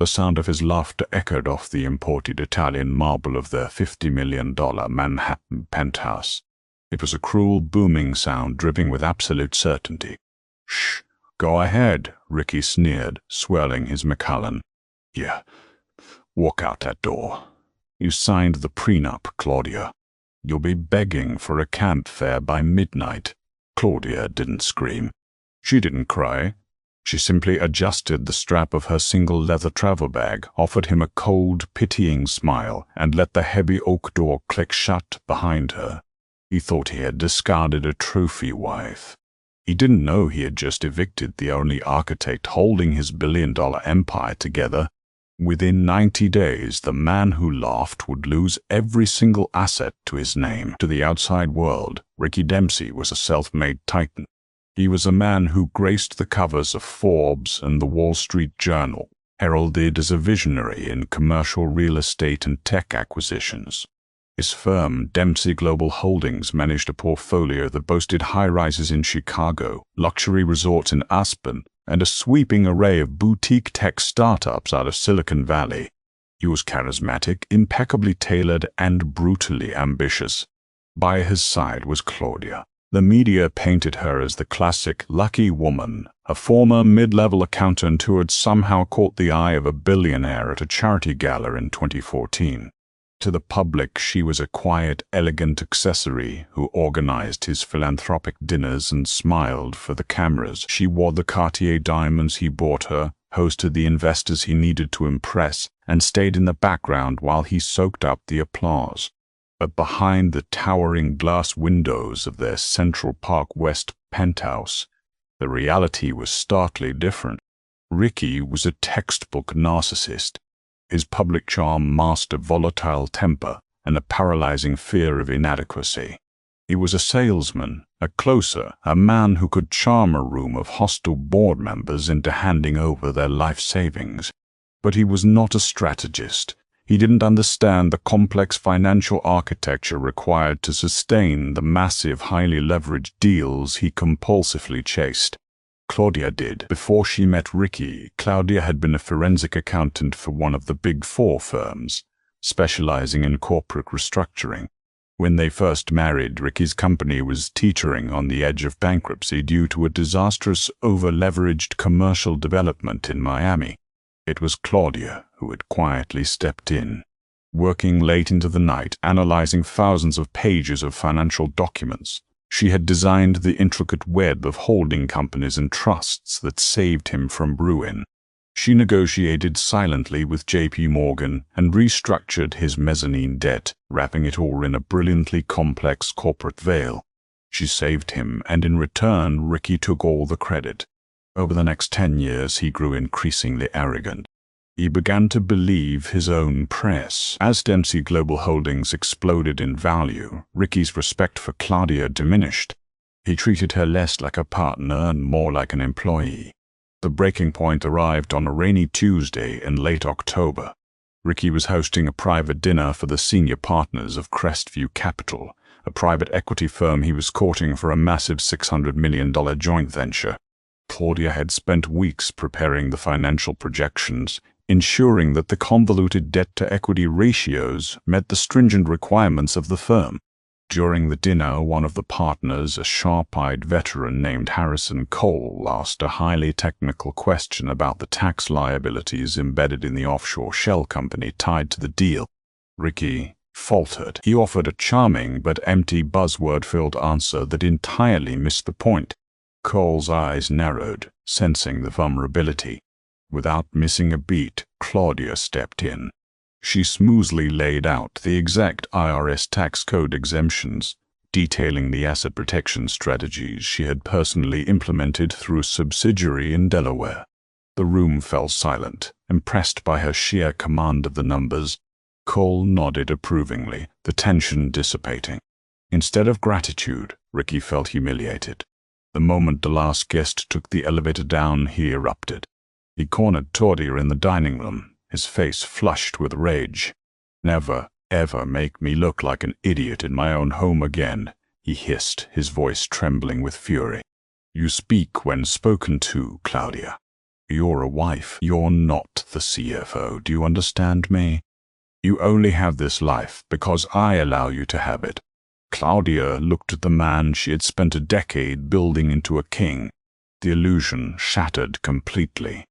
The sound of his laughter echoed off the imported Italian marble of their $50 million Manhattan penthouse. It was a cruel, booming sound dripping with absolute certainty. "Shh, go ahead," Ricky sneered, swirling his Macallan. "Yeah, walk out that door. You signed the prenup, Claudia. You'll be begging for a camp fare by midnight." Claudia didn't scream. She didn't cry. She simply adjusted the strap of her single leather travel bag, offered him a cold, pitying smile, and let the heavy oak door click shut behind her. He thought he had discarded a trophy wife. He didn't know he had just evicted the only architect holding his billion-dollar empire together. Within 90 days, the man who laughed would lose every single asset to his name. To the outside world, Ricky Dempsey was a self-made titan. He was a man who graced the covers of Forbes and the Wall Street Journal, heralded as a visionary in commercial real estate and tech acquisitions. His firm, Dempsey Global Holdings, managed a portfolio that boasted high-rises in Chicago, luxury resorts in Aspen, and a sweeping array of boutique tech startups out of Silicon Valley. He was charismatic, impeccably tailored, and brutally ambitious. By his side was Claudia. The media painted her as the classic lucky woman, a former mid-level accountant who had somehow caught the eye of a billionaire at a charity gala in 2014. To the public, she was a quiet, elegant accessory who organized his philanthropic dinners and smiled for the cameras. She wore the Cartier diamonds he bought her, hosted the investors he needed to impress, and stayed in the background while he soaked up the applause. But behind the towering glass windows of their Central Park West penthouse, the reality was starkly different. Ricky was a textbook narcissist. His public charm masked a volatile temper and a paralyzing fear of inadequacy. He was a salesman, a closer, a man who could charm a room of hostile board members into handing over their life savings. But he was not a strategist. He didn't understand the complex financial architecture required to sustain the massive, highly leveraged deals he compulsively chased. Claudia did. Before she met Ricky, Claudia had been a forensic accountant for one of the Big Four firms, specializing in corporate restructuring. When they first married, Ricky's company was teetering on the edge of bankruptcy due to a disastrous, over-leveraged commercial development in Miami. It was Claudia who had quietly stepped in, working late into the night, analyzing thousands of pages of financial documents. She had designed the intricate web of holding companies and trusts that saved him from ruin. She negotiated silently with J.P. Morgan and restructured his mezzanine debt, wrapping it all in a brilliantly complex corporate veil. She saved him, and in return, Ricky took all the credit. Over the next 10 years, he grew increasingly arrogant. He began to believe his own press. As Dempsey Global Holdings exploded in value, Ricky's respect for Claudia diminished. He treated her less like a partner and more like an employee. The breaking point arrived on a rainy Tuesday in late October. Ricky was hosting a private dinner for the senior partners of Crestview Capital, a private equity firm he was courting for a massive $600 million joint venture. Claudia had spent weeks preparing the financial projections, ensuring that the convoluted debt-to-equity ratios met the stringent requirements of the firm. During the dinner, one of the partners, a sharp-eyed veteran named Harrison Cole, asked a highly technical question about the tax liabilities embedded in the offshore shell company tied to the deal. Ricky faltered. He offered a charming but empty buzzword-filled answer that entirely missed the point. Cole's eyes narrowed, sensing the vulnerability. Without missing a beat, Claudia stepped in. She smoothly laid out the exact IRS tax code exemptions, detailing the asset protection strategies she had personally implemented through a subsidiary in Delaware. The room fell silent, impressed by her sheer command of the numbers. Cole nodded approvingly, the tension dissipating. Instead of gratitude, Ricky felt humiliated. The moment the last guest took the elevator down, he erupted. He cornered Claudia in the dining room, his face flushed with rage. "Never, ever make me look like an idiot in my own home again," he hissed, his voice trembling with fury. "You speak when spoken to, Claudia. You're a wife. You're not the CFO. Do you understand me? You only have this life because I allow you to have it. Claudia looked at the man she had spent a decade building into a king. The illusion shattered completely.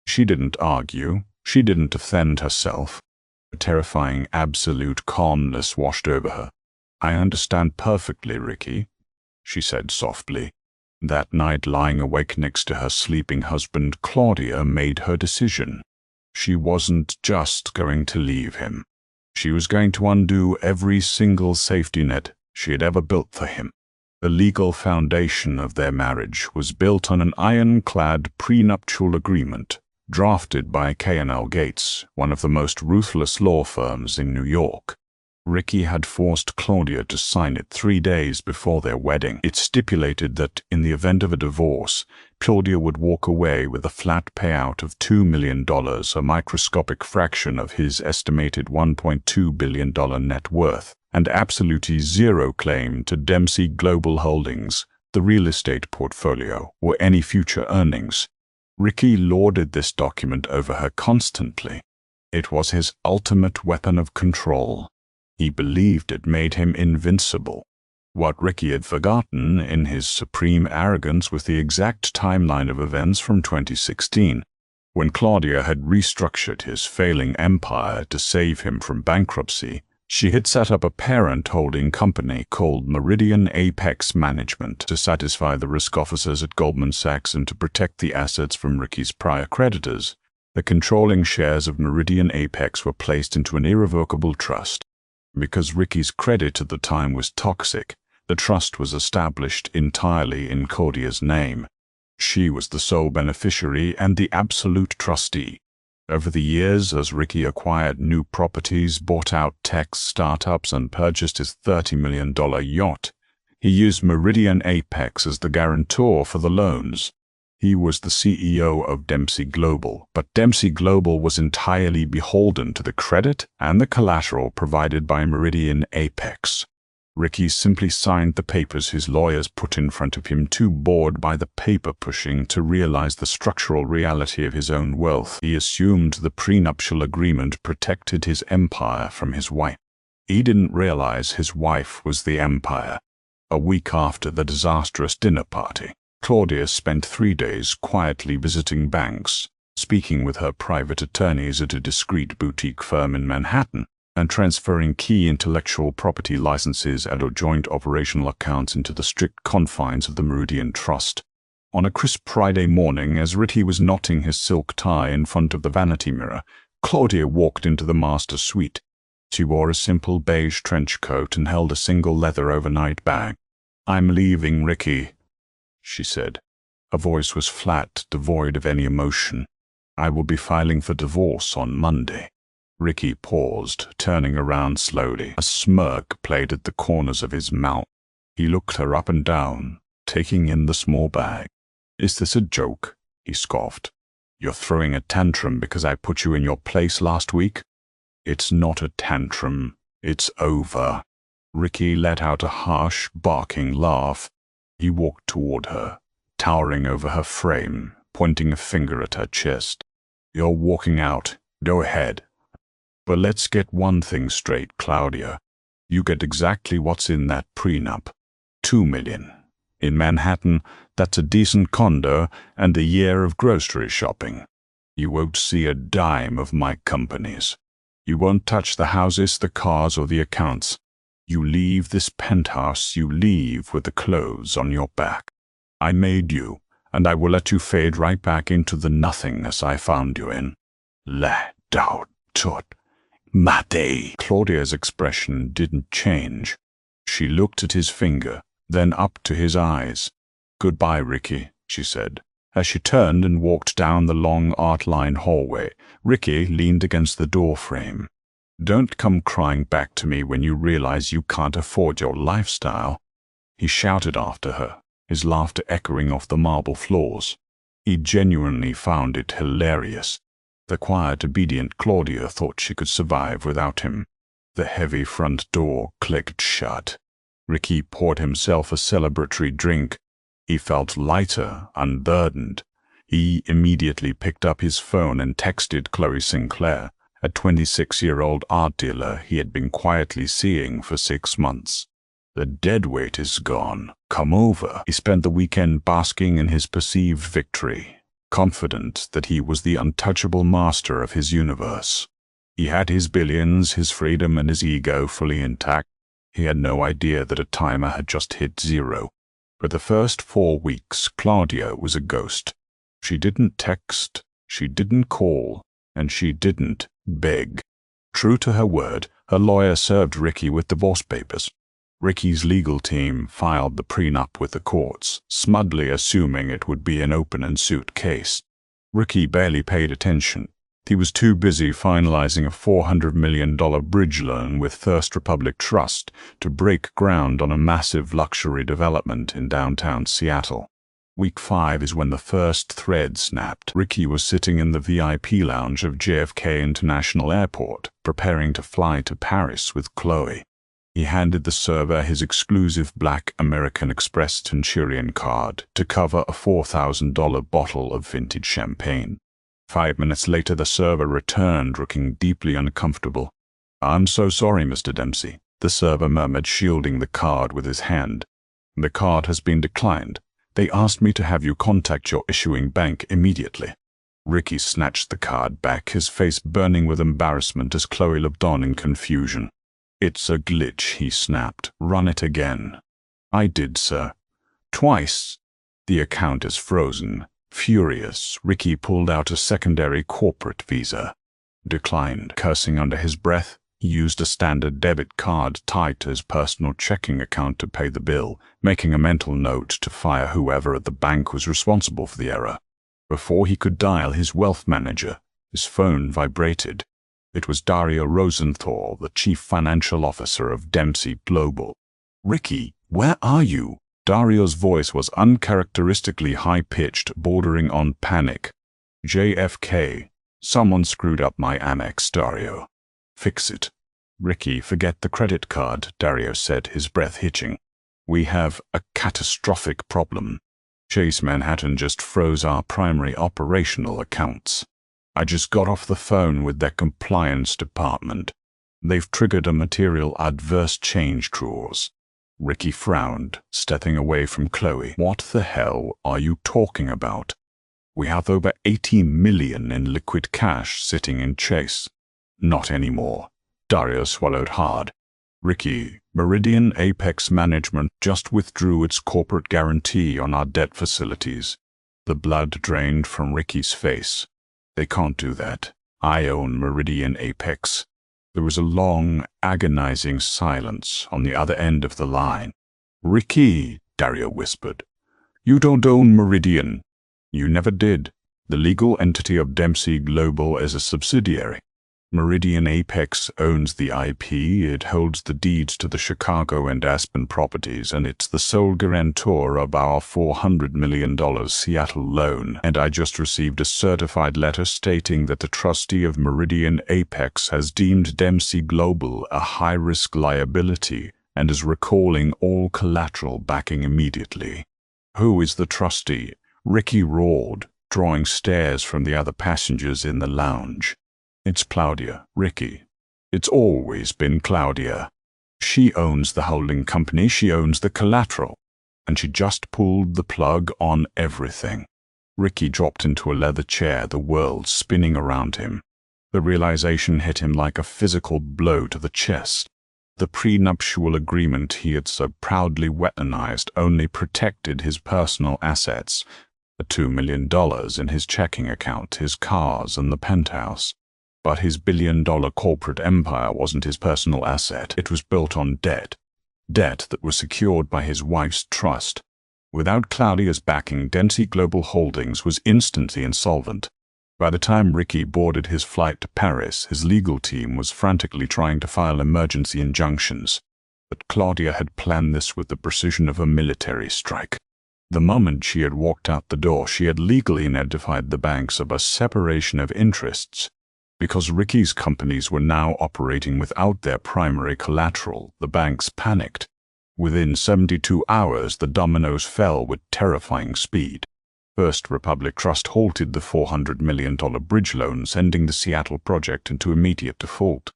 She didn't argue. She didn't defend herself. A terrifying absolute calmness washed over her. I understand perfectly, Ricky, she said softly. That night, lying awake next to her sleeping husband, Claudia made her decision. She wasn't just going to leave him. She was going to undo every single safety net she had ever built for him. The legal foundation of their marriage was built on an ironclad prenuptial agreement drafted by K&L Gates, one of the most ruthless law firms in New York. Ricky had forced Claudia to sign it 3 days before their wedding. It stipulated that in the event of a divorce, Claudia would walk away with a flat payout of $2 million, a microscopic fraction of his estimated $1.2 billion net worth, and absolutely zero claim to Dempsey Global Holdings, the real estate portfolio, or any future earnings. Ricky lorded this document over her constantly. It was his ultimate weapon of control. He believed it made him invincible. What Ricky had forgotten in his supreme arrogance was the exact timeline of events from 2016, when Claudia had restructured his failing empire to save him from bankruptcy. She had set up a parent holding company called Meridian Apex Management to satisfy the risk officers at Goldman Sachs and to protect the assets from Ricky's prior creditors. The controlling shares of Meridian Apex were placed into an irrevocable trust. Because Ricky's credit at the time was toxic, the trust was established entirely in Claudia's name. She was the sole beneficiary and the absolute trustee. Over the years, as Ricky acquired new properties, bought out tech startups, and purchased his $30 million yacht, he used Meridian Apex as the guarantor for the loans. He was the CEO of Dempsey Global, but Dempsey Global was entirely beholden to the credit and the collateral provided by Meridian Apex. Ricky simply signed the papers his lawyers put in front of him, too bored by the paper pushing to realize the structural reality of his own wealth. He assumed the prenuptial agreement protected his empire from his wife. He didn't realize his wife was the empire. A week after the disastrous dinner party, Claudia spent 3 days quietly visiting banks, speaking with her private attorneys at a discreet boutique firm in Manhattan, and transferring key intellectual property licenses and joint operational accounts into the strict confines of the Meridian Trust. On a crisp Friday morning, as Ricky was knotting his silk tie in front of the vanity mirror, Claudia walked into the master suite. She wore a simple beige trench coat and held a single leather overnight bag. "I'm leaving, Ricky," she said. Her voice was flat, devoid of any emotion. "I will be filing for divorce on Monday." Ricky paused, turning around slowly. A smirk played at the corners of his mouth. He looked her up and down, taking in the small bag. "Is this a joke?" he scoffed. "You're throwing a tantrum because I put you in your place last week?" "It's not a tantrum. It's over." Ricky let out a harsh, barking laugh. He walked toward her, towering over her frame, pointing a finger at her chest. "You're walking out. Go ahead. But let's get one thing straight, Claudia. You get exactly what's in that prenup. $2 million. In Manhattan, that's a decent condo and a year of grocery shopping. You won't see a dime of my companies. You won't touch the houses, the cars, or the accounts. You leave this penthouse, you leave with the clothes on your back. I made you, and I will let you fade right back into the nothingness I found you in. Let out tut. Mate." Claudia's expression didn't change. She looked at his finger, then up to his eyes. "Goodbye, Ricky," she said. As she turned and walked down the long art-lined hallway, Ricky leaned against the doorframe. "Don't come crying back to me when you realize you can't afford your lifestyle," he shouted after her, his laughter echoing off the marble floors. He genuinely found it hilarious. The quiet, obedient Claudia thought she could survive without him. The heavy front door clicked shut. Ricky poured himself a celebratory drink. He felt lighter, unburdened. He immediately picked up his phone and texted Chloe Sinclair, a 26-year-old art dealer he had been quietly seeing for 6 months. "The deadweight is gone. Come over." He spent the weekend basking in his perceived victory, confident that he was the untouchable master of his universe. He had his billions, his freedom, and his ego fully intact. He had no idea that a timer had just hit 0. For the first 4 weeks, Claudia was a ghost. She didn't text, she didn't call, and she didn't beg. True to her word, her lawyer served Ricky with divorce papers. Ricky's legal team filed the prenup with the courts, smugly assuming it would be an open-and-suit case. Ricky barely paid attention. He was too busy finalizing a $400 million bridge loan with First Republic Trust to break ground on a massive luxury development in downtown Seattle. Week 5 is when the first thread snapped. Ricky was sitting in the VIP lounge of JFK International Airport, preparing to fly to Paris with Chloe. He handed the server his exclusive black American Express Centurion card to cover a $4,000 bottle of vintage champagne. 5 minutes later, the server returned, looking deeply uncomfortable. "I'm so sorry, Mr. Dempsey," the server murmured, shielding the card with his hand. "The card has been declined. They asked me to have you contact your issuing bank immediately." Ricky snatched the card back, his face burning with embarrassment as Chloe looked on in confusion. "It's a glitch," he snapped. "Run it again." "I did, sir. Twice. The account is frozen." Furious, Ricky pulled out a secondary corporate visa. "Declined." Cursing under his breath, he used a standard debit card tied to his personal checking account to pay the bill, making a mental note to fire whoever at the bank was responsible for the error. Before he could dial his wealth manager, his phone vibrated. It was Dario Rosenthal, the chief financial officer of Dempsey Global. "Ricky, where are you?" Dario's voice was uncharacteristically high-pitched, bordering on panic. "JFK. Someone screwed up my Amex, Dario." "Fix it." "Ricky, forget the credit card," Dario said, his breath hitching. "We have a catastrophic problem. Chase Manhattan just froze our primary operational accounts. I just got off the phone with their compliance department. They've triggered a material adverse change clause." Ricky frowned, stepping away from Chloe. "What the hell are you talking about?" "We have over $80 million in liquid cash sitting in Chase." "Not anymore." Dario swallowed hard. "Ricky, Meridian Apex Management just withdrew its corporate guarantee on our debt facilities." The blood drained from Ricky's face. "They can't do that. I own Meridian Apex." There was a long, agonizing silence on the other end of the line. "Ricky," Dario whispered, "you don't own Meridian. You never did. The legal entity of Dempsey Global is a subsidiary. Meridian Apex owns the IP, it holds the deeds to the Chicago and Aspen properties, and it's the sole guarantor of our $400 million Seattle loan. And I just received a certified letter stating that the trustee of Meridian Apex has deemed Dempsey Global a high-risk liability and is recalling all collateral backing immediately." "Who is the trustee?" Ricky roared, drawing stares from the other passengers in the lounge. "It's Claudia, Ricky. It's always been Claudia. She owns the holding company, she owns the collateral, and she just pulled the plug on everything." Ricky dropped into a leather chair, the world spinning around him. The realization hit him like a physical blow to the chest. The prenuptial agreement he had so proudly weaponized only protected his personal assets, the $2 million in his checking account, his cars, and the penthouse. But his billion-dollar corporate empire wasn't his personal asset. It was built on debt. Debt that was secured by his wife's trust. Without Claudia's backing, Dempsey Global Holdings was instantly insolvent. By the time Ricky boarded his flight to Paris, his legal team was frantically trying to file emergency injunctions. But Claudia had planned this with the precision of a military strike. The moment she had walked out the door, she had legally notified the banks of a separation of interests. Because Ricky's companies were now operating without their primary collateral, the banks panicked. Within 72 hours, the dominoes fell with terrifying speed. First Republic Trust halted the $400 million bridge loan, sending the Seattle project into immediate default.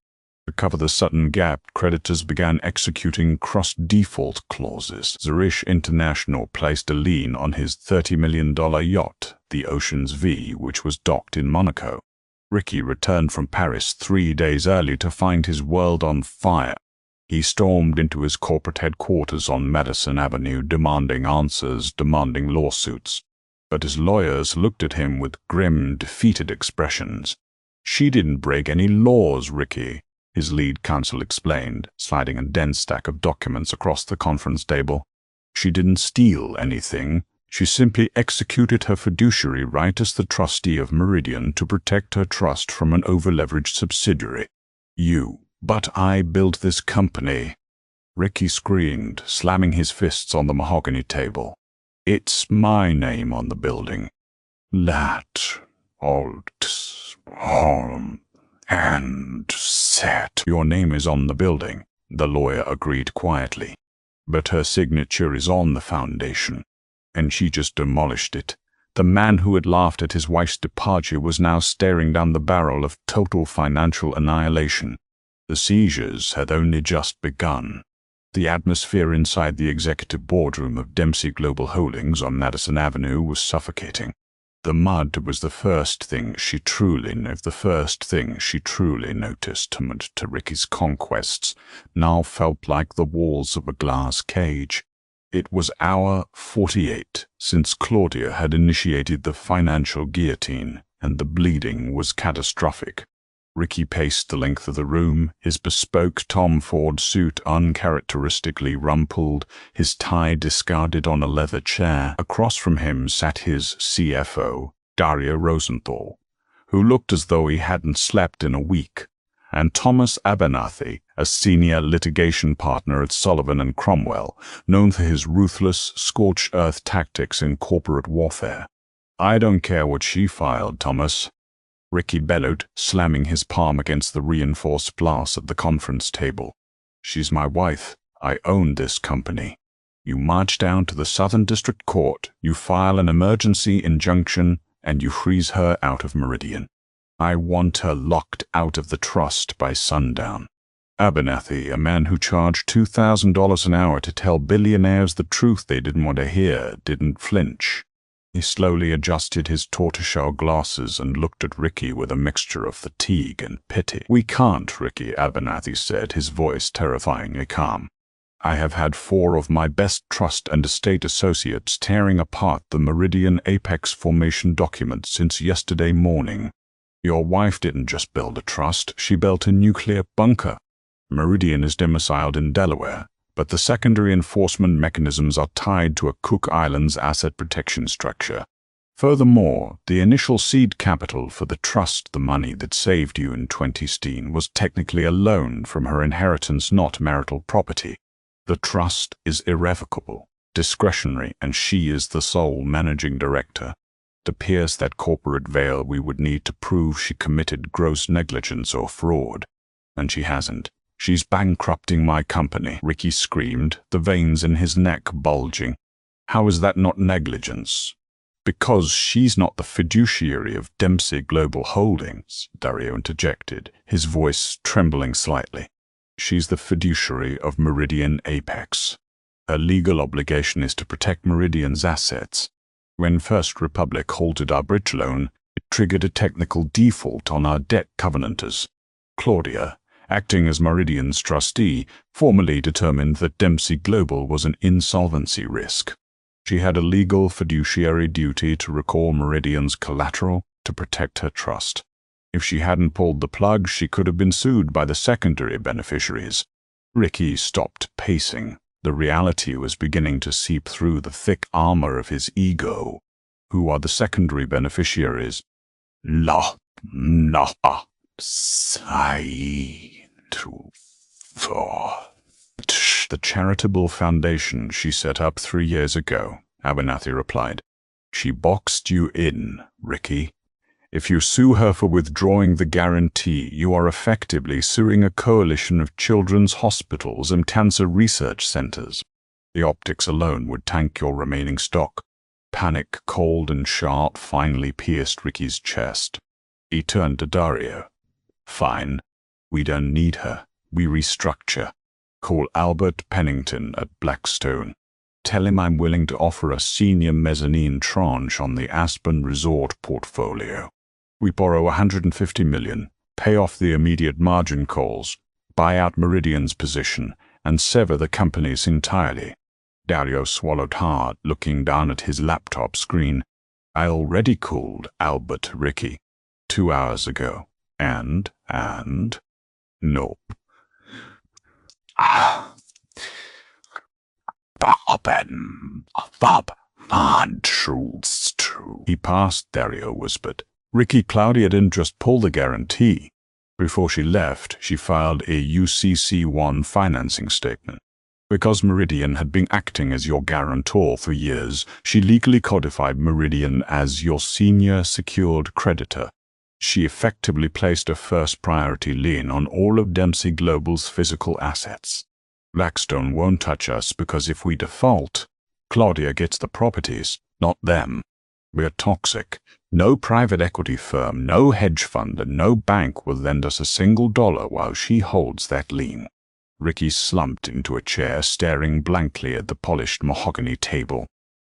To cover the sudden gap, creditors began executing cross-default clauses. Zurich International placed a lien on his $30 million yacht, the Ocean's V, which was docked in Monaco. Ricky returned from Paris 3 days early to find his world on fire. He stormed into his corporate headquarters on Madison Avenue, demanding answers, demanding lawsuits. But his lawyers looked at him with grim, defeated expressions. "She didn't break any laws, Ricky," his lead counsel explained, sliding a dense stack of documents across the conference table. "She didn't steal anything. She simply executed her fiduciary right as the trustee of Meridian to protect her trust from an over-leveraged subsidiary. But I built this company," Ricky screamed, slamming his fists on the mahogany table. "It's my name on the building. Lat, Alt, Holm, and Set." "Your name is on the building," the lawyer agreed quietly. "But her signature is on the foundation, and she just demolished it." The man who had laughed at his wife's departure was now staring down the barrel of total financial annihilation. The seizures had only just begun. The atmosphere inside the executive boardroom of Dempsey Global Holdings on Madison Avenue was suffocating. The mud was the first thing she truly noticed. To Ricky's conquests now felt like the walls of a glass cage. It was hour 48 since Claudia had initiated the financial guillotine, and the bleeding was catastrophic. Ricky paced the length of the room, his bespoke Tom Ford suit uncharacteristically rumpled, his tie discarded on a leather chair. Across from him sat his CFO, Dario Rosenthal, who looked as though he hadn't slept in a week, and Thomas Abernathy, a senior litigation partner at Sullivan & Cromwell, known for his ruthless, scorched-earth tactics in corporate warfare. "I don't care what she filed, Thomas," Ricky bellowed, slamming his palm against the reinforced glass at the conference table. "She's my wife. I own this company. You march down to the Southern District Court, you file an emergency injunction, and you freeze her out of Meridian. I want her locked out of the trust by sundown." Abernathy, a man who charged $2,000 an hour to tell billionaires the truth they didn't want to hear, didn't flinch. He slowly adjusted his tortoiseshell glasses and looked at Ricky with a mixture of fatigue and pity. "We can't, Ricky," Abernathy said, his voice terrifyingly calm. "I have had 4 of my best trust and estate associates tearing apart the Meridian Apex formation documents since yesterday morning. Your wife didn't just build a trust, she built a nuclear bunker. Meridian is domiciled in Delaware, but the secondary enforcement mechanisms are tied to a Cook Islands asset protection structure. Furthermore, the initial seed capital for the trust, the money that saved you in 2016, was technically a loan from her inheritance, not marital property. The trust is irrevocable, discretionary, and she is the sole managing director. To pierce that corporate veil, we would need to prove she committed gross negligence or fraud. And she hasn't. She's bankrupting my company," Ricky screamed, the veins in his neck bulging. "How is that not negligence?" "Because she's not the fiduciary of Dempsey Global Holdings," Dario interjected, his voice trembling slightly. "She's the fiduciary of Meridian Apex. Her legal obligation is to protect Meridian's assets. When First Republic halted our bridge loan, it triggered a technical default on our debt covenanters. Claudia, acting as Meridian's trustee, formally determined that Dempsey Global was an insolvency risk. She had a legal fiduciary duty to recall Meridian's collateral to protect her trust. If she hadn't pulled the plug, she could have been sued by the secondary beneficiaries." Ricky stopped pacing. The reality was beginning to seep through the thick armor of his ego. "Who are the secondary beneficiaries?" The charitable foundation she set up 3 years ago, Abernathy replied. "She boxed you in, Ricky. If you sue her for withdrawing the guarantee, you are effectively suing a coalition of children's hospitals and cancer research centers. The optics alone would tank your remaining stock. Panic, cold and sharp, finally pierced Ricky's chest. He turned to Dario. "Fine. We don't need her. We restructure. Call Albert Pennington at Blackstone. Tell him I'm willing to offer a senior mezzanine tranche on the Aspen Resort portfolio. We borrow $150 million, pay off the immediate margin calls, buy out Meridian's position, and sever the companies entirely." Dario swallowed hard, looking down at his laptop screen. "I already called Albert, Ricky. 2 hours ago. And? Nope. Bob, Schultz, true." He passed, Dario whispered. "Ricky, Claudia didn't just pull the guarantee. Before she left, she filed a UCC-1 financing statement. Because Meridian had been acting as your guarantor for years, she legally codified Meridian as your senior secured creditor. She effectively placed a first priority lien on all of Dempsey Global's physical assets. Blackstone won't touch us because if we default, Claudia gets the properties, not them. We're toxic. No private equity firm, no hedge fund, and no bank will lend us a single dollar while she holds that lien." Ricky slumped into a chair, staring blankly at the polished mahogany table.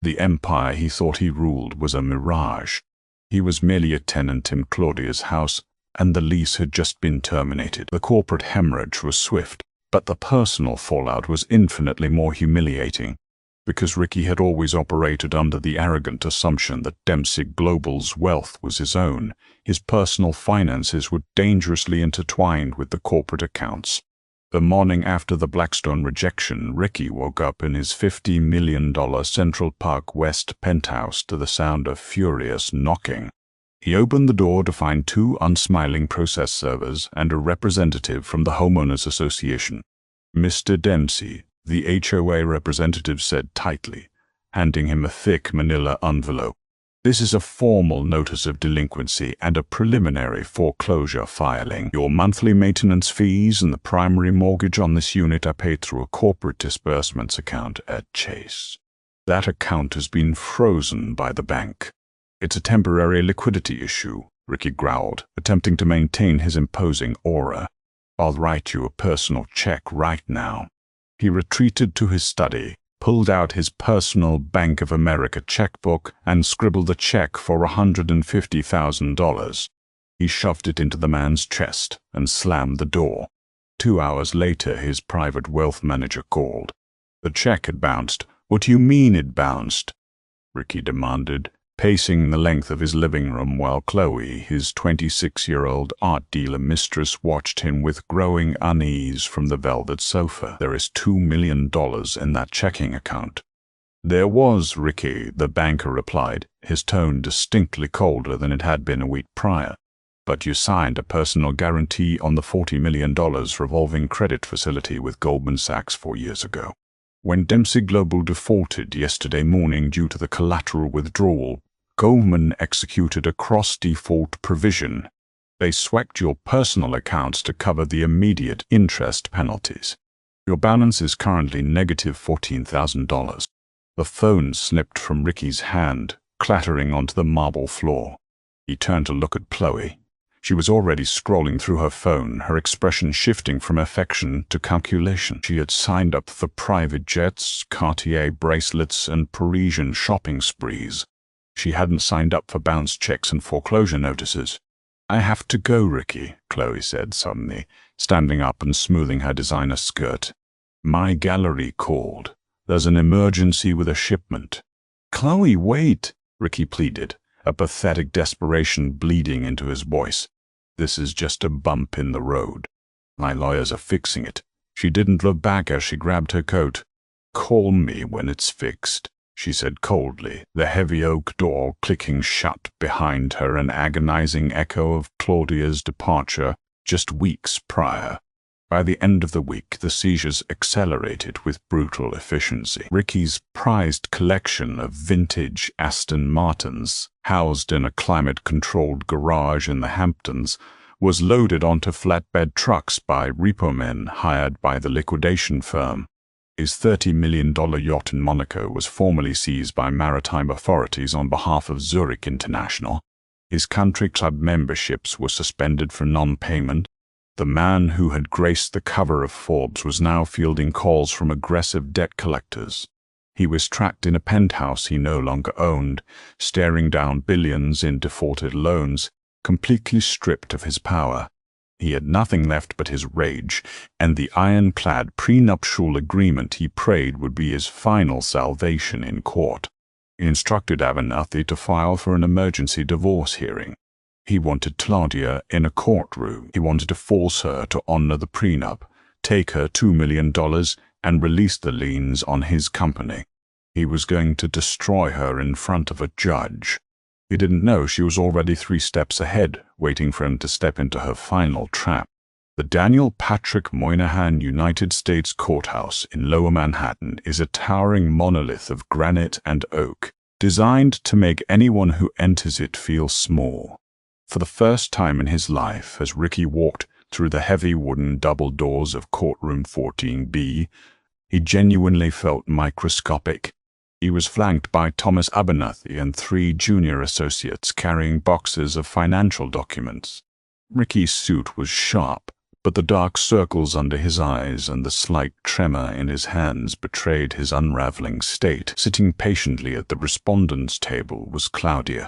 The empire he thought he ruled was a mirage. He was merely a tenant in Claudia's house, and the lease had just been terminated. The corporate hemorrhage was swift, but the personal fallout was infinitely more humiliating. Because Ricky had always operated under the arrogant assumption that Dempsey Global's wealth was his own, his personal finances were dangerously intertwined with the corporate accounts. The morning after the Blackstone rejection, Ricky woke up in his $50 million Central Park West penthouse to the sound of furious knocking. He opened the door to find 2 unsmiling process servers and a representative from the Homeowners Association. "Mr. Dempsey," the HOA representative said tightly, handing him a thick manila envelope. "This is a formal notice of delinquency and a preliminary foreclosure filing. Your monthly maintenance fees and the primary mortgage on this unit are paid through a corporate disbursements account at Chase. That account has been frozen by the bank. It's a temporary liquidity issue," Ricky growled, attempting to maintain his imposing aura. "I'll write you a personal check right now." He retreated to his study, pulled out his personal Bank of America checkbook, and scribbled a check for $150,000. He shoved it into the man's chest and slammed the door. 2 hours later, his private wealth manager called. The check had bounced. "What do you mean it bounced?" Ricky demanded, pacing the length of his living room while Chloe, his 26-year-old art dealer mistress, watched him with growing unease from the velvet sofa. "There is $2 million in that checking account." "There was, Ricky," the banker replied, his tone distinctly colder than it had been a week prior. "But you signed a personal guarantee on the $40 million revolving credit facility with Goldman Sachs 4 years ago. When Dempsey Global defaulted yesterday morning due to the collateral withdrawal, Goldman executed a cross-default provision. They swept your personal accounts to cover the immediate interest penalties. Your balance is currently negative $14,000. The phone slipped from Ricky's hand, clattering onto the marble floor. He turned to look at Chloe. She was already scrolling through her phone, her expression shifting from affection to calculation. She had signed up for private jets, Cartier bracelets, and Parisian shopping sprees. She hadn't signed up for bounce checks and foreclosure notices. "I have to go, Ricky," Chloe said suddenly, standing up and smoothing her designer skirt. "My gallery called. There's an emergency with a shipment." "Chloe, wait," Ricky pleaded, a pathetic desperation bleeding into his voice. "This is just a bump in the road. My lawyers are fixing it." She didn't look back as she grabbed her coat. "Call me when it's fixed," she said coldly, the heavy oak door clicking shut behind her, an agonizing echo of Claudia's departure just weeks prior. By the end of the week, the seizures accelerated with brutal efficiency. Ricky's prized collection of vintage Aston Martins, housed in a climate-controlled garage in the Hamptons, was loaded onto flatbed trucks by repo men hired by the liquidation firm. His $30 million yacht in Monaco was formally seized by maritime authorities on behalf of Zurich International. His country club memberships were suspended for non-payment. The man who had graced the cover of Forbes was now fielding calls from aggressive debt collectors. He was trapped in a penthouse he no longer owned, staring down billions in defaulted loans, completely stripped of his power. He had nothing left but his rage, and the ironclad prenuptial agreement he prayed would be his final salvation in court. He instructed Abernathy to file for an emergency divorce hearing. He wanted Claudia in a courtroom. He wanted to force her to honor the prenup, take her $2 million, and release the liens on his company. He was going to destroy her in front of a judge. He didn't know she was already 3 steps ahead, waiting for him to step into her final trap. The Daniel Patrick Moynihan United States Courthouse in Lower Manhattan is a towering monolith of granite and oak, designed to make anyone who enters it feel small. For the first time in his life, as Ricky walked through the heavy wooden double doors of courtroom 14B, he genuinely felt microscopic. He was flanked by Thomas Abernathy and 3 junior associates carrying boxes of financial documents. Ricky's suit was sharp, but the dark circles under his eyes and the slight tremor in his hands betrayed his unraveling state. Sitting patiently at the respondents' table was Claudia.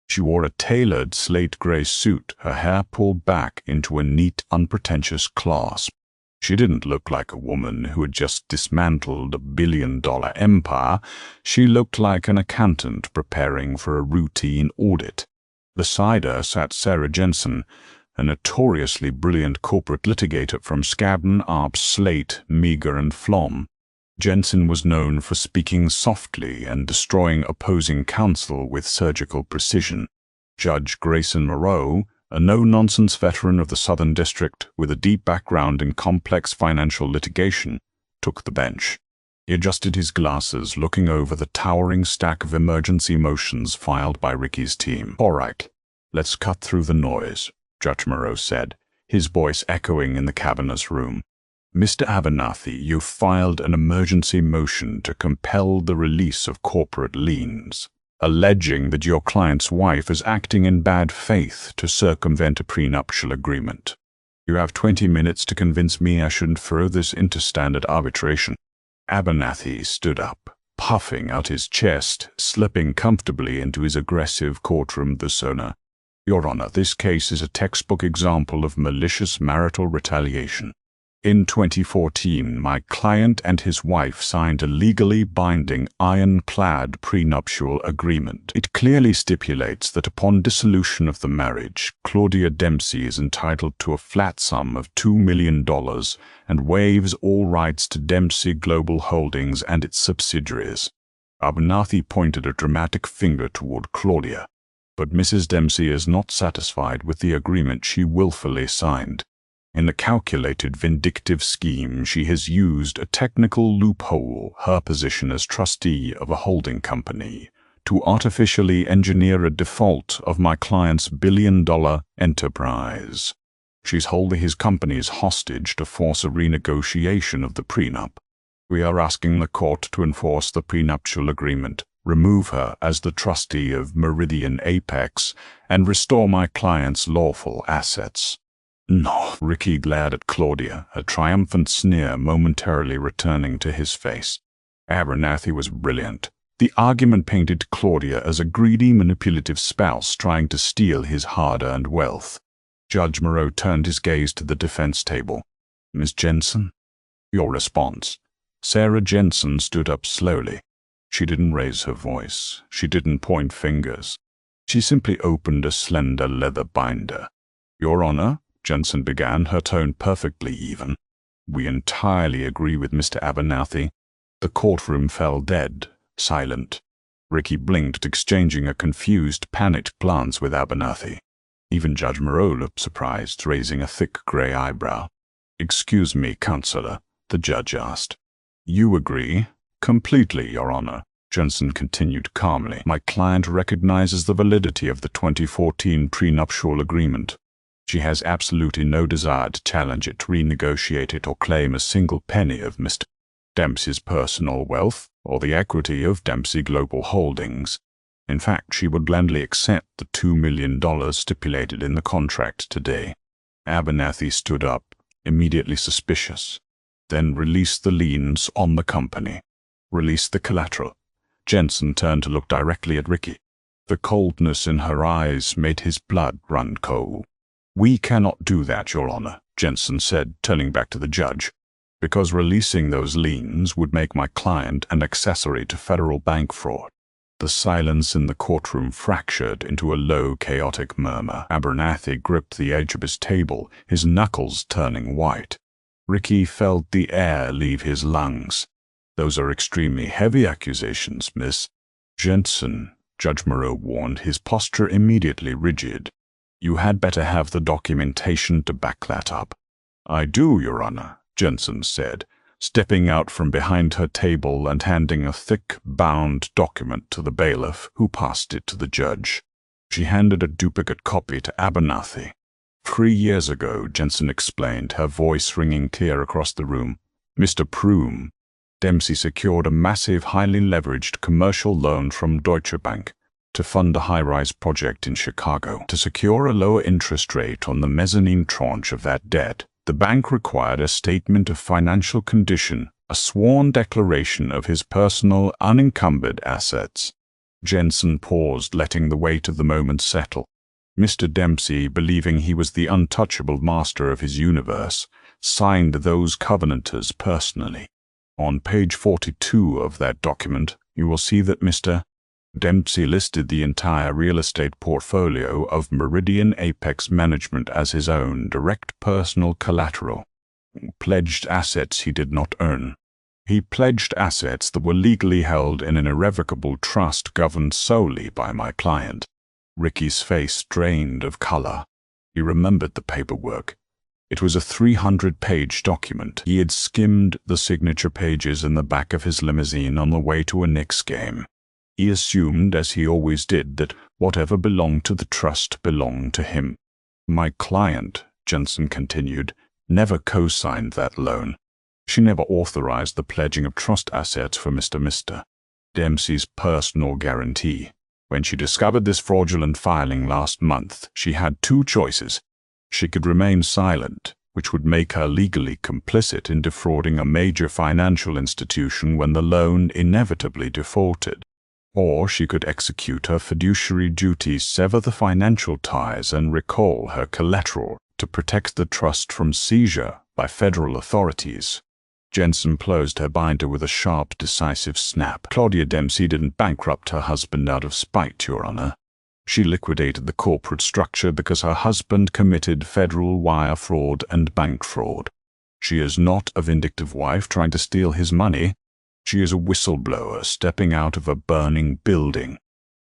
She wore a tailored slate-gray suit, her hair pulled back into a neat, unpretentious clasp. She didn't look like a woman who had just dismantled a billion-dollar empire. She looked like an accountant preparing for a routine audit. Beside her sat Sarah Jensen, a notoriously brilliant corporate litigator from Scadden, Arps, Slate, Meagher, and Flom. Jensen was known for speaking softly and destroying opposing counsel with surgical precision. Judge Grayson Moreau, a no-nonsense veteran of the Southern District with a deep background in complex financial litigation, took the bench. He adjusted his glasses, looking over the towering stack of emergency motions filed by Ricky's team. "All right, let's cut through the noise," Judge Moreau said, his voice echoing in the cabinet room. "Mr. Abernathy, you filed an emergency motion to compel the release of corporate liens, alleging that your client's wife is acting in bad faith to circumvent a prenuptial agreement. You have 20 minutes to convince me I shouldn't throw this into standard arbitration." Abernathy stood up, puffing out his chest, slipping comfortably into his aggressive courtroom persona. "Your Honor, this case is a textbook example of malicious marital retaliation. In 2014, my client and his wife signed a legally binding ironclad prenuptial agreement. It clearly stipulates that upon dissolution of the marriage, Claudia Dempsey is entitled to a flat sum of $2 million and waives all rights to Dempsey Global Holdings and its subsidiaries." Abernathy pointed a dramatic finger toward Claudia. "But Mrs. Dempsey is not satisfied with the agreement she willfully signed. In a calculated vindictive scheme, she has used a technical loophole, her position as trustee of a holding company, to artificially engineer a default of my client's billion-dollar enterprise. She's holding his companies hostage to force a renegotiation of the prenup. We are asking the court to enforce the prenuptial agreement, remove her as the trustee of Meridian Apex, and restore my client's lawful assets." "No," Ricky glared at Claudia, a triumphant sneer momentarily returning to his face. Abernathy was brilliant. The argument painted Claudia as a greedy, manipulative spouse trying to steal his hard-earned wealth. Judge Moreau turned his gaze to the defense table. "Miss Jensen, your response." Sarah Jensen stood up slowly. She didn't raise her voice. She didn't point fingers. She simply opened a slender leather binder. "Your Honor," Jensen began, her tone perfectly even, "we entirely agree with Mr. Abernathy." The courtroom fell dead, silent. Ricky blinked, exchanging a confused, panicked glance with Abernathy. Even Judge Moreau looked surprised, raising a thick gray eyebrow. "Excuse me, Counselor," the judge asked. "You agree?" "Completely, Your Honor," Jensen continued calmly. "My client recognizes the validity of the 2014 prenuptial agreement. She has absolutely no desire to challenge it, renegotiate it, or claim a single penny of Mr. Dempsey's personal wealth or the equity of Dempsey Global Holdings. In fact, she would gladly accept the $2 million stipulated in the contract today. Abernathy stood up, immediately suspicious. Then release the liens on the company. Release the collateral. Jensen turned to look directly at Ricky. The coldness in her eyes made his blood run cold. "We cannot do that, Your Honor," Jensen said, turning back to the judge, "because releasing those liens would make my client an accessory to federal bank fraud." The silence in the courtroom fractured into a low, chaotic murmur. Abernathy gripped the edge of his table, his knuckles turning white. Ricky felt the air leave his lungs. "Those are extremely heavy accusations, Miss Jensen," Judge Moreau warned, his posture immediately rigid. "You had better have the documentation to back that up." "I do, Your Honor," Jensen said, stepping out from behind her table and handing a thick, bound document to the bailiff, who passed it to the judge. She handed a duplicate copy to Abernathy. 3 years ago, Jensen explained, her voice ringing clear across the room, "Mr. Proom, Dempsey secured a massive, highly leveraged commercial loan from Deutsche Bank to fund a high-rise project in Chicago. To secure a lower interest rate on the mezzanine tranche of that debt, the bank required a statement of financial condition, a sworn declaration of his personal, unencumbered assets." Jensen paused, letting the weight of the moment settle. Mr. Dempsey, believing he was the untouchable master of his universe, signed those covenanters personally. On page 42 of that document, you will see that Mr. Dempsey listed the entire real estate portfolio of Meridian Apex Management as his own direct personal collateral. Pledged assets he did not earn. He pledged assets that were legally held in an irrevocable trust governed solely by my client. Ricky's face drained of color. He remembered the paperwork. It was a 300-page document. He had skimmed the signature pages in the back of his limousine on the way to a Knicks game. He assumed, as he always did, that whatever belonged to the trust belonged to him. "My client," Jensen continued, "never co-signed that loan. She never authorized the pledging of trust assets for Mr. Dempsey's personal guarantee. When she discovered this fraudulent filing last month, she had 2 choices. She could remain silent, which would make her legally complicit in defrauding a major financial institution when the loan inevitably defaulted. Or she could execute her fiduciary duties, sever the financial ties, and recall her collateral to protect the trust from seizure by federal authorities." Jensen closed her binder with a sharp, decisive snap. "Claudia Dempsey didn't bankrupt her husband out of spite, Your Honor. She liquidated the corporate structure because her husband committed federal wire fraud and bank fraud. She is not a vindictive wife trying to steal his money. She is a whistleblower stepping out of a burning building."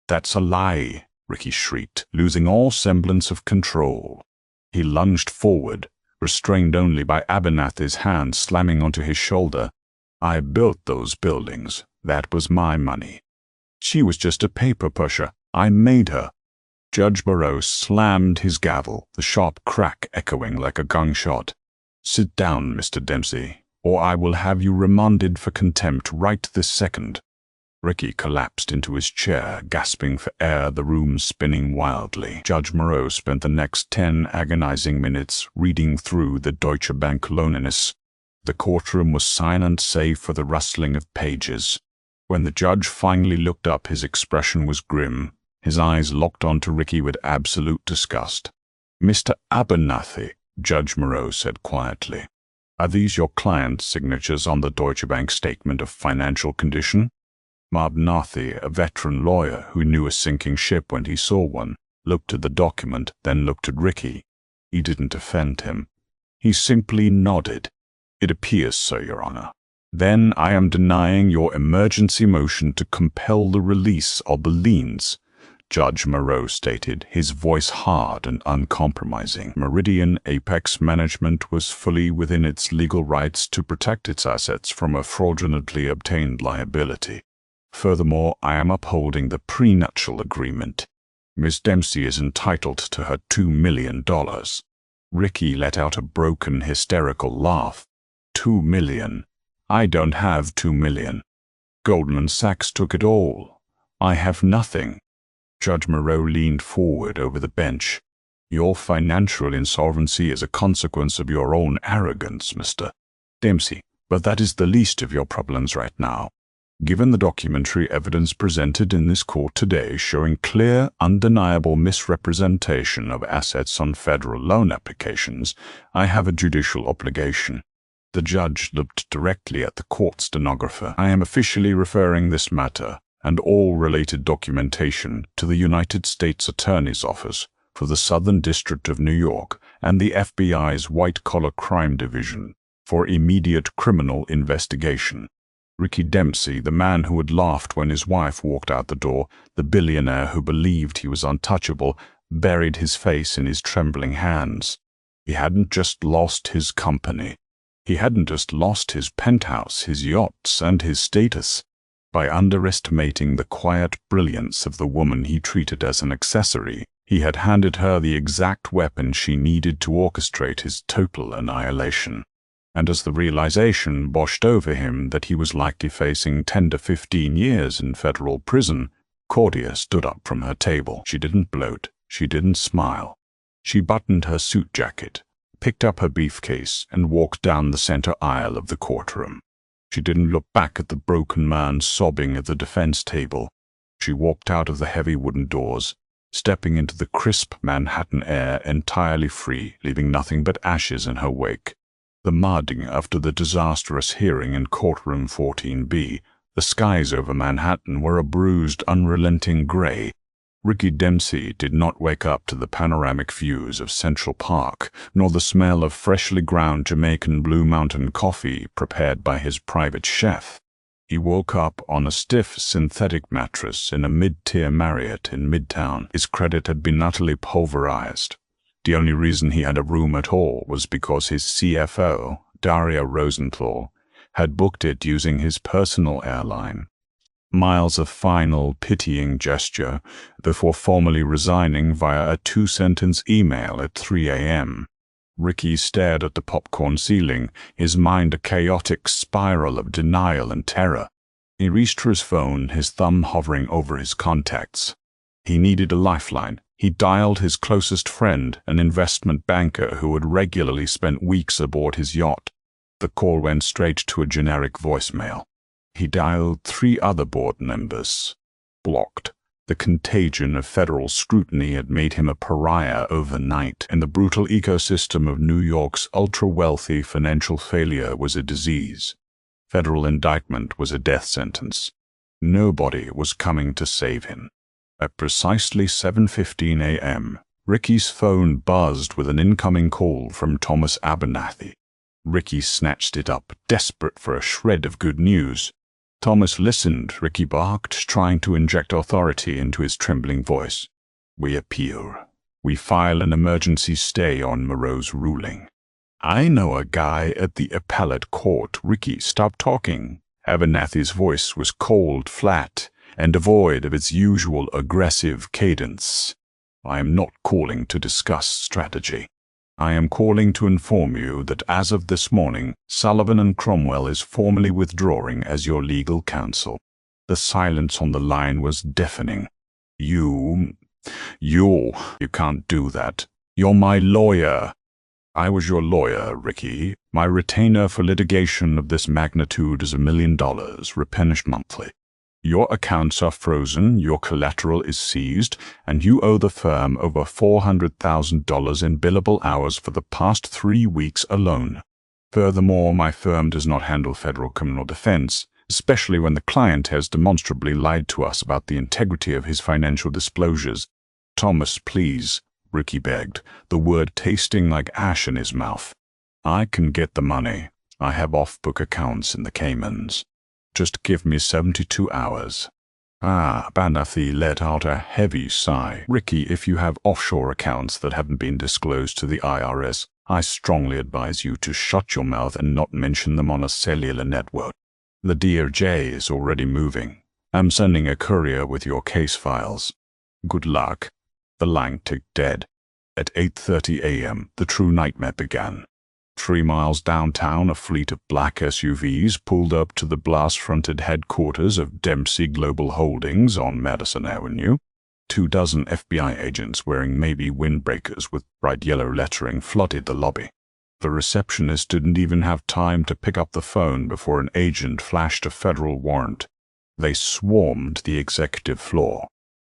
"That's a lie," Ricky shrieked, losing all semblance of control. He lunged forward, restrained only by Abernathy's hand slamming onto his shoulder. "I built those buildings. That was my money. She was just a paper pusher. I made her." Judge Moreau slammed his gavel, the sharp crack echoing like a gunshot. "Sit down, Mr. Dempsey, or I will have you remanded for contempt right this second." Ricky collapsed into his chair, gasping for air, the room spinning wildly. Judge Moreau spent the next 10 agonizing minutes reading through the Deutsche Bank loaniness. The courtroom was silent save for the rustling of pages. When the judge finally looked up, his expression was grim. His eyes locked onto Ricky with absolute disgust. "Mr. Abernathy," Judge Moreau said quietly, "are these your client's signatures on the Deutsche Bank statement of financial condition?" Abernathy, a veteran lawyer who knew a sinking ship when he saw one, looked at the document, then looked at Ricky. He didn't offend him. He simply nodded. "It appears so, Your Honor." "Then I am denying your emergency motion to compel the release of the liens," Judge Moreau stated, his voice hard and uncompromising. "Meridian Apex Management was fully within its legal rights to protect its assets from a fraudulently obtained liability. Furthermore, I am upholding the prenuptial agreement. Miss Dempsey is entitled to her $2 million. Ricky let out a broken, hysterical laugh. $2 million. I don't have 2 million. Goldman Sachs took it all. I have nothing. Judge Moreau leaned forward over the bench. Your financial insolvency is a consequence of your own arrogance, Mr. Dempsey, but that is the least of your problems right now. Given the documentary evidence presented in this court today showing clear, undeniable misrepresentation of assets on federal loan applications, I have a judicial obligation. The judge looked directly at the court stenographer. I am officially referring this matter and all related documentation to the United States Attorney's Office for the Southern District of New York and the FBI's White-Collar Crime Division for immediate criminal investigation. Ricky Dempsey, the man who had laughed when his wife walked out the door, the billionaire who believed he was untouchable, buried his face in his trembling hands. He hadn't just lost his company. He hadn't just lost his penthouse, his yachts, and his status. By underestimating the quiet brilliance of the woman he treated as an accessory, he had handed her the exact weapon she needed to orchestrate his total annihilation. And as the realization washed over him that he was likely facing 10 to 15 years in federal prison, Claudia stood up from her table. She didn't bloat. She didn't smile. She buttoned her suit jacket, picked up her briefcase, and walked down the center aisle of the courtroom. She didn't look back at the broken man sobbing at the defense table. She walked out of the heavy wooden doors, stepping into the crisp Manhattan air entirely free, leaving nothing but ashes in her wake. The morning after the disastrous hearing in courtroom 14B, the skies over Manhattan were a bruised, unrelenting gray. Ricky Dempsey did not wake up to the panoramic views of Central Park, nor the smell of freshly ground Jamaican Blue Mountain coffee prepared by his private chef. He woke up on a stiff synthetic mattress in a mid-tier Marriott in Midtown. His credit had been utterly pulverized. The only reason he had a room at all was because his CFO, Daria Rosenthal, had booked it using his personal airline. Miles of final, pitying gesture before formally resigning via a 2-sentence email at 3 a.m. Ricky stared at the popcorn ceiling, his mind a chaotic spiral of denial and terror. He reached for his phone, his thumb hovering over his contacts. He needed a lifeline. He dialed his closest friend, an investment banker who had regularly spent weeks aboard his yacht. The call went straight to a generic voicemail. He dialed 3 other board members. Blocked. The contagion of federal scrutiny had made him a pariah overnight, and the brutal ecosystem of New York's ultra-wealthy financial failure was a disease. Federal indictment was a death sentence. Nobody was coming to save him. At precisely 7:15 a.m., Ricky's phone buzzed with an incoming call from Thomas Abernathy. Ricky snatched it up, desperate for a shred of good news. Thomas listened, Ricky barked, trying to inject authority into his trembling voice. We appeal. We file an emergency stay on Moreau's ruling. I know a guy at the appellate court. Ricky, stop talking. Abernathy's voice was cold, flat, and devoid of its usual aggressive cadence. I am not calling to discuss strategy. I am calling to inform you that as of this morning, Sullivan and Cromwell is formally withdrawing as your legal counsel. The silence on the line was deafening. You can't do that. You're my lawyer. I was your lawyer, Ricky. My retainer for litigation of this magnitude is $1 million, replenished monthly. Your accounts are frozen, your collateral is seized, and you owe the firm over $400,000 in billable hours for the past 3 weeks alone. Furthermore, my firm does not handle federal criminal defense, especially when the client has demonstrably lied to us about the integrity of his financial disclosures. Thomas, please, Ricky begged, the word tasting like ash in his mouth. I can get the money. I have off-book accounts in the Caymans. Just give me 72 hours. Abernathy let out a heavy sigh. Ricky, if you have offshore accounts that haven't been disclosed to the IRS, I strongly advise you to shut your mouth and not mention them on a cellular network. The DOJ is already moving. I'm sending a courier with your case files. Good luck. The line ticked dead. At 8:30 a.m., the true nightmare began. 3 miles downtown, a fleet of black SUVs pulled up to the blast-fronted headquarters of Dempsey Global Holdings on Madison Avenue. 24 FBI agents wearing maybe windbreakers with bright yellow lettering flooded the lobby. The receptionist didn't even have time to pick up the phone before an agent flashed a federal warrant. They swarmed the executive floor.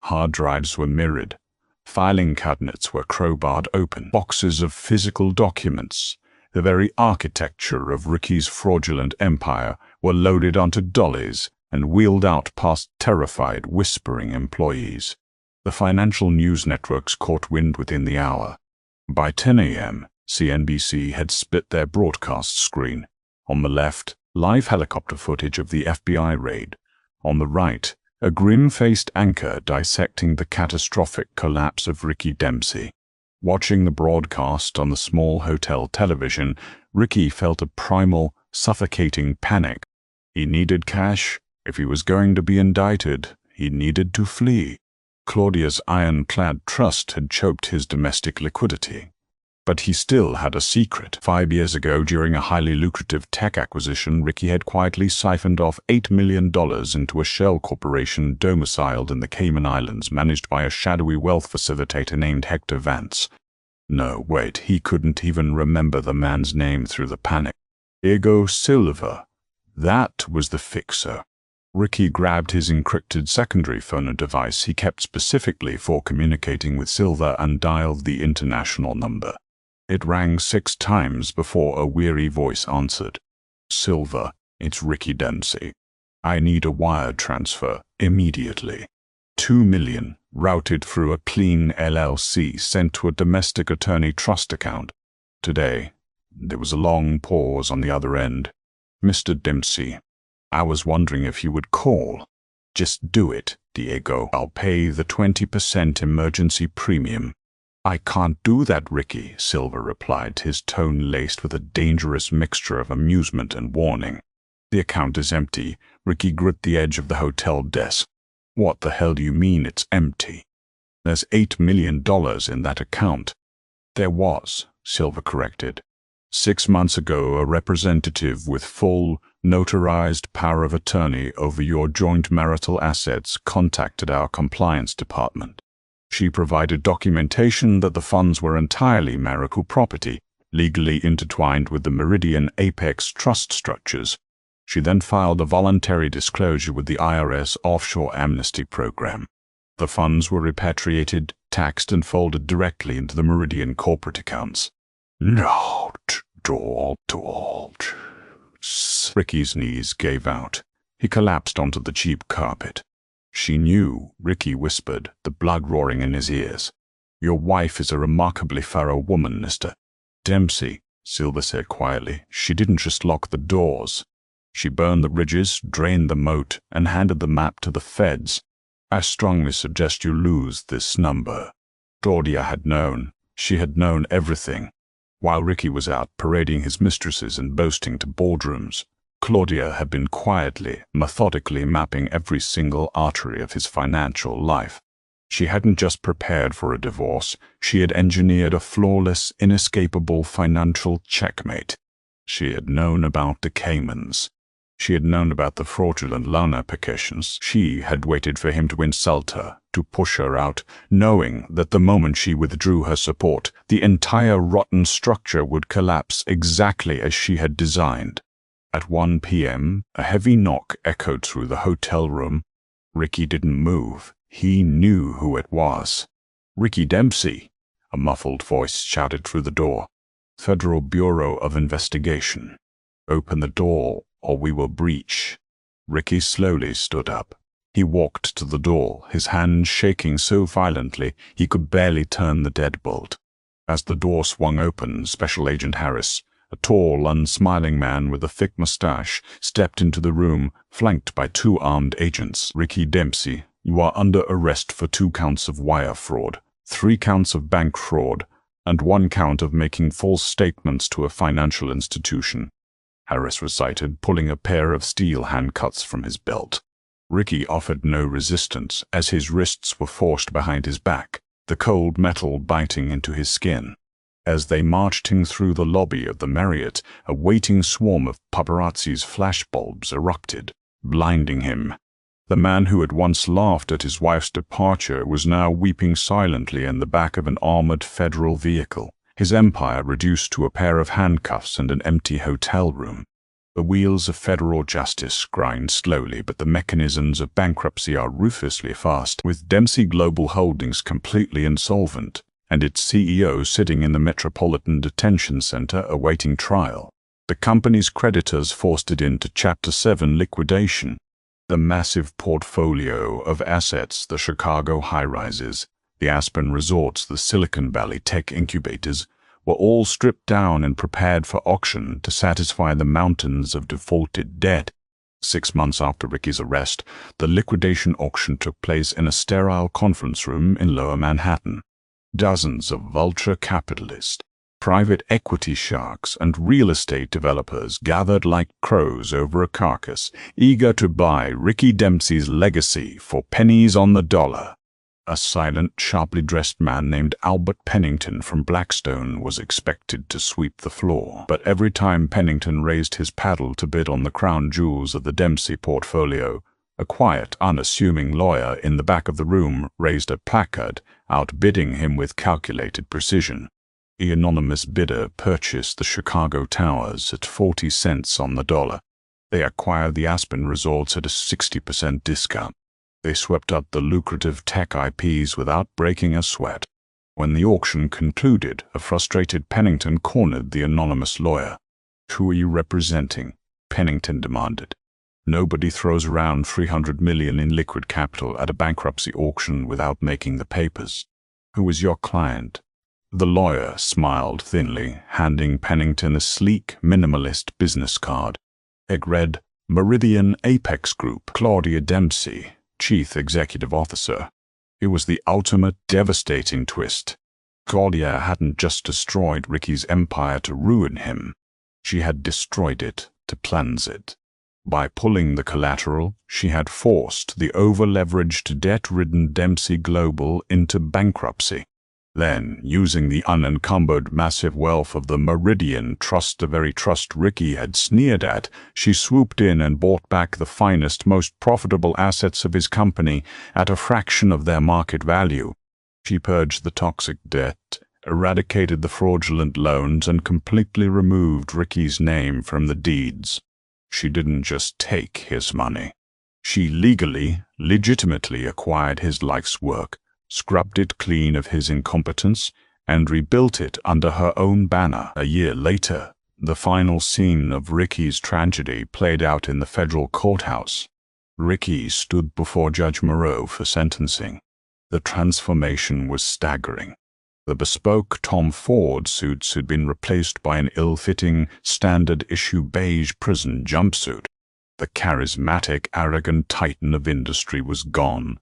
Hard drives were mirrored. Filing cabinets were crowbarred open. Boxes of physical documents, the very architecture of Ricky's fraudulent empire, were loaded onto dollies and wheeled out past terrified, whispering employees. The financial news networks caught wind within the hour. By 10 a.m., CNBC had split their broadcast screen. On the left, live helicopter footage of the FBI raid. On the right, a grim-faced anchor dissecting the catastrophic collapse of Ricky Dempsey. Watching the broadcast on the small hotel television, Ricky felt a primal, suffocating panic. He needed cash. If he was going to be indicted, he needed to flee. Claudia's ironclad trust had choked his domestic liquidity. But he still had a secret. 5 years ago, during a highly lucrative tech acquisition, Ricky had quietly siphoned off $8 million into a shell corporation domiciled in the Cayman Islands, managed by a shadowy wealth facilitator named Hector Vance. No, wait, he couldn't even remember the man's name through the panic. Diego Silva. That was the fixer. Ricky grabbed his encrypted secondary phone device he kept specifically for communicating with Silva and dialed the international number. It rang 6 times before a weary voice answered. Silva, it's Ricky Dempsey. I need a wire transfer immediately. 2 million, routed through a clean LLC sent to a domestic attorney trust account. Today, there was a long pause on the other end. Mr. Dempsey, I was wondering if you would call. Just do it, Diego. I'll pay the 20% emergency premium. I can't do that, Ricky, Silva replied, his tone laced with a dangerous mixture of amusement and warning. The account is empty. Ricky gripped the edge of the hotel desk. What the hell do you mean it's empty? There's $8 million in that account. There was, Silva corrected. 6 months ago, a representative with full, notarized power of attorney over your joint marital assets contacted our compliance department. She provided documentation that the funds were entirely marital property, legally intertwined with the Meridian Apex trust structures. She then filed a voluntary disclosure with the IRS offshore amnesty program. The funds were repatriated, taxed, and folded directly into the Meridian corporate accounts. No, Ricky's knees gave out. He collapsed onto the cheap carpet. She knew, Ricky whispered, the blood roaring in his ears. Your wife is a remarkably thorough woman, Mr. Dempsey, Silva said quietly. She didn't just lock the doors. She burned the ridges, drained the moat, and handed the map to the feds. I strongly suggest you lose this number. Claudia had known. She had known everything. While Ricky was out parading his mistresses and boasting to boardrooms, Claudia had been quietly, methodically mapping every single artery of his financial life. She hadn't just prepared for a divorce, she had engineered a flawless, inescapable financial checkmate. She had known about the Caymans. She had known about the fraudulent loan applications. She had waited for him to insult her, to push her out, knowing that the moment she withdrew her support, the entire rotten structure would collapse exactly as she had designed. At 1 p.m., a heavy knock echoed through the hotel room. Ricky didn't move. He knew who it was. Ricky Dempsey, a muffled voice shouted through the door. Federal Bureau of Investigation. Open the door, or we will breach. Ricky slowly stood up. He walked to the door, his hand shaking so violently he could barely turn the deadbolt. As the door swung open, Special Agent Harris, a tall, unsmiling man with a thick mustache, stepped into the room, flanked by 2 armed agents. Ricky Dempsey, you are under arrest for 2 counts of wire fraud, 3 counts of bank fraud, and 1 count of making false statements to a financial institution, Harris recited, pulling a pair of steel handcuffs from his belt. Ricky offered no resistance as his wrists were forced behind his back, the cold metal biting into his skin. As they marched him through the lobby of the Marriott, a waiting swarm of paparazzi's flashbulbs erupted, blinding him. The man who had once laughed at his wife's departure was now weeping silently in the back of an armored federal vehicle, his empire reduced to a pair of handcuffs and an empty hotel room. The wheels of federal justice grind slowly, but the mechanisms of bankruptcy are ruthlessly fast, with Dempsey Global Holdings completely insolvent, and its CEO sitting in the Metropolitan Detention Center awaiting trial. The company's creditors forced it into Chapter 7 liquidation. The massive portfolio of assets, the Chicago high-rises, the Aspen resorts, the Silicon Valley tech incubators, were all stripped down and prepared for auction to satisfy the mountains of defaulted debt. 6 months after Ricky's arrest, the liquidation auction took place in a sterile conference room in Lower Manhattan. Dozens of vulture capitalists, private equity sharks, and real estate developers gathered like crows over a carcass, eager to buy Ricky Dempsey's legacy for pennies on the dollar. A silent, sharply dressed man named Albert Pennington from Blackstone was expected to sweep the floor, but every time Pennington raised his paddle to bid on the crown jewels of the Dempsey portfolio, a quiet, unassuming lawyer in the back of the room raised a placard, outbidding him with calculated precision. The anonymous bidder purchased the Chicago towers at 40 cents on the dollar. They acquired the Aspen resorts at a 60% discount. They swept up the lucrative tech IPs without breaking a sweat. When the auction concluded, a frustrated Pennington cornered the anonymous lawyer. "Who are you representing?" Pennington demanded. "Nobody throws around $300 million in liquid capital at a bankruptcy auction without making the papers. Who is your client?" The lawyer smiled thinly, handing Pennington a sleek, minimalist business card. It read, "Meridian Apex Group, Claudia Dempsey, Chief Executive Officer." It was the ultimate devastating twist. Claudia hadn't just destroyed Ricky's empire to ruin him. She had destroyed it to cleanse it. By pulling the collateral, she had forced the over-leveraged, debt-ridden Dempsey Global into bankruptcy. Then, using the unencumbered massive wealth of the Meridian Trust, the very trust Ricky had sneered at, she swooped in and bought back the finest, most profitable assets of his company at a fraction of their market value. She purged the toxic debt, eradicated the fraudulent loans, and completely removed Ricky's name from the deeds. She didn't just take his money. She legitimately acquired his life's work, scrubbed it clean of his incompetence, and rebuilt it under her own banner. A year later, the final scene of Ricky's tragedy played out in the federal courthouse. Ricky stood before Judge Moreau for sentencing. The transformation was staggering. The bespoke Tom Ford suits had been replaced by an ill-fitting, standard-issue beige prison jumpsuit. The charismatic, arrogant titan of industry was gone.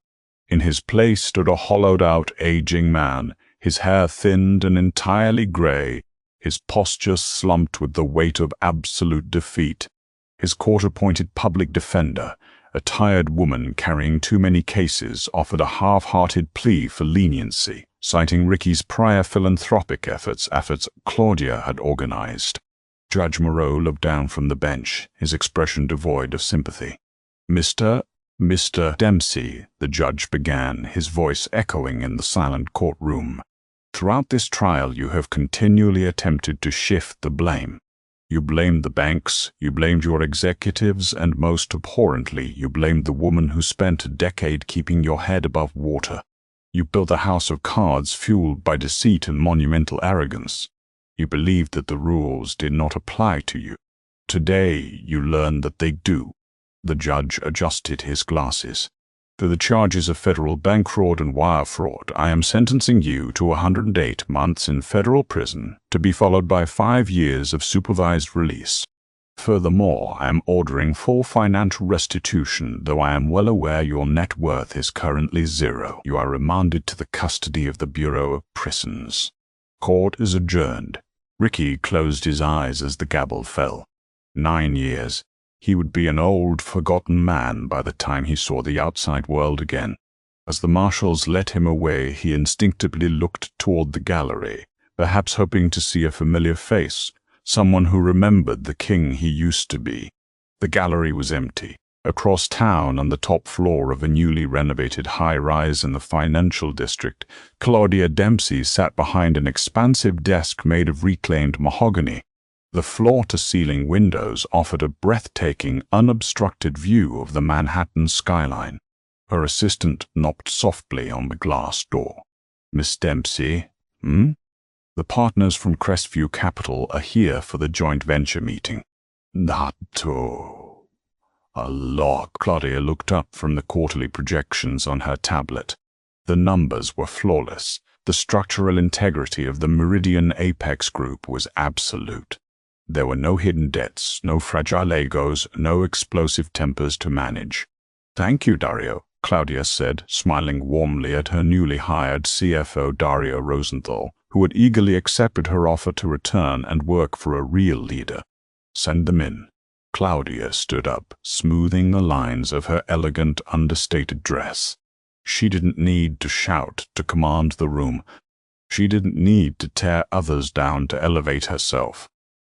In his place stood a hollowed-out, aging man, his hair thinned and entirely gray, his posture slumped with the weight of absolute defeat. His court-appointed public defender, a tired woman carrying too many cases, offered a half-hearted plea for leniency, citing Ricky's prior philanthropic efforts Claudia had organized. Judge Moreau looked down from the bench, his expression devoid of sympathy. Mr. Dempsey, the judge began, his voice echoing in the silent courtroom. "Throughout this trial, you have continually attempted to shift the blame. You blamed the banks, you blamed your executives, and most abhorrently, you blamed the woman who spent a decade keeping your head above water. You built a house of cards fueled by deceit and monumental arrogance. You believed that the rules did not apply to you. Today, you learn that they do." The judge adjusted his glasses. "For the charges of federal bank fraud and wire fraud, I am sentencing you to 108 months in federal prison, to be followed by 5 years of supervised release. Furthermore, I am ordering full financial restitution, though I am well aware your net worth is currently zero. You are remanded to the custody of the Bureau of Prisons." Court is adjourned. Ricky closed his eyes as the gavel fell. 9 years. He would be an old, forgotten man by the time he saw the outside world again. As the marshals led him away, he instinctively looked toward the gallery, perhaps hoping to see a familiar face, someone who remembered the king he used to be. The gallery was empty. Across town, on the top floor of a newly renovated high-rise in the financial district, Claudia Dempsey sat behind an expansive desk made of reclaimed mahogany. The floor-to-ceiling windows offered a breathtaking, unobstructed view of the Manhattan skyline. Her assistant knocked softly on the glass door. "Miss Dempsey, The partners from Crestview Capital are here for the joint venture meeting." "Not to... a lot." Claudia looked up from the quarterly projections on her tablet. The numbers were flawless. The structural integrity of the Meridian Apex Group was absolute. There were no hidden debts, no fragile egos, no explosive tempers to manage. "Thank you, Dario," Claudia said, smiling warmly at her newly hired CFO Dario Rosenthal, who had eagerly accepted her offer to return and work for a real leader. "Send them in." Claudia stood up, smoothing the lines of her elegant, understated dress. She didn't need to shout to command the room. She didn't need to tear others down to elevate herself.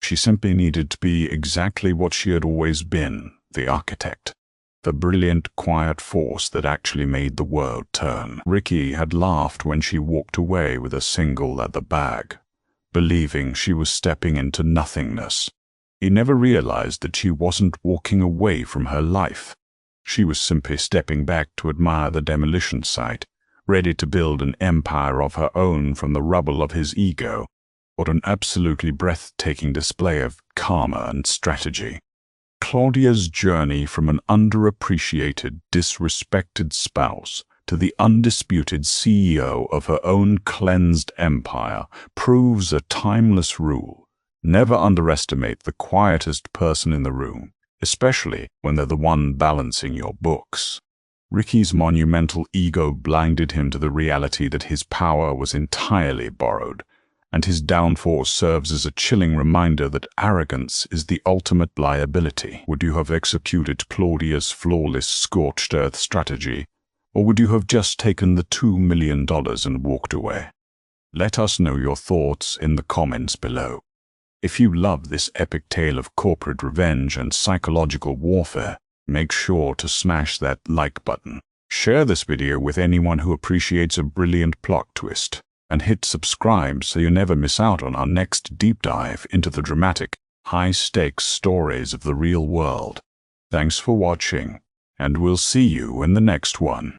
She simply needed to be exactly what she had always been, the architect. The brilliant, quiet force that actually made the world turn. Ricky had laughed when she walked away with a single leather bag, believing she was stepping into nothingness. He never realized that she wasn't walking away from her life. She was simply stepping back to admire the demolition site, ready to build an empire of her own from the rubble of his ego. What an absolutely breathtaking display of karma and strategy. Claudia's journey from an underappreciated, disrespected spouse to the undisputed CEO of her own cleansed empire proves a timeless rule. Never underestimate the quietest person in the room, especially when they're the one balancing your books. Ricky's monumental ego blinded him to the reality that his power was entirely borrowed, and his downfall serves as a chilling reminder that arrogance is the ultimate liability. Would you have executed Claudia's flawless scorched earth strategy, or would you have just taken the $2 million and walked away? Let us know your thoughts in the comments below. If you love this epic tale of corporate revenge and psychological warfare, make sure to smash that like button. Share this video with anyone who appreciates a brilliant plot twist, and hit subscribe so you never miss out on our next deep dive into the dramatic, high-stakes stories of the real world. Thanks for watching, and we'll see you in the next one.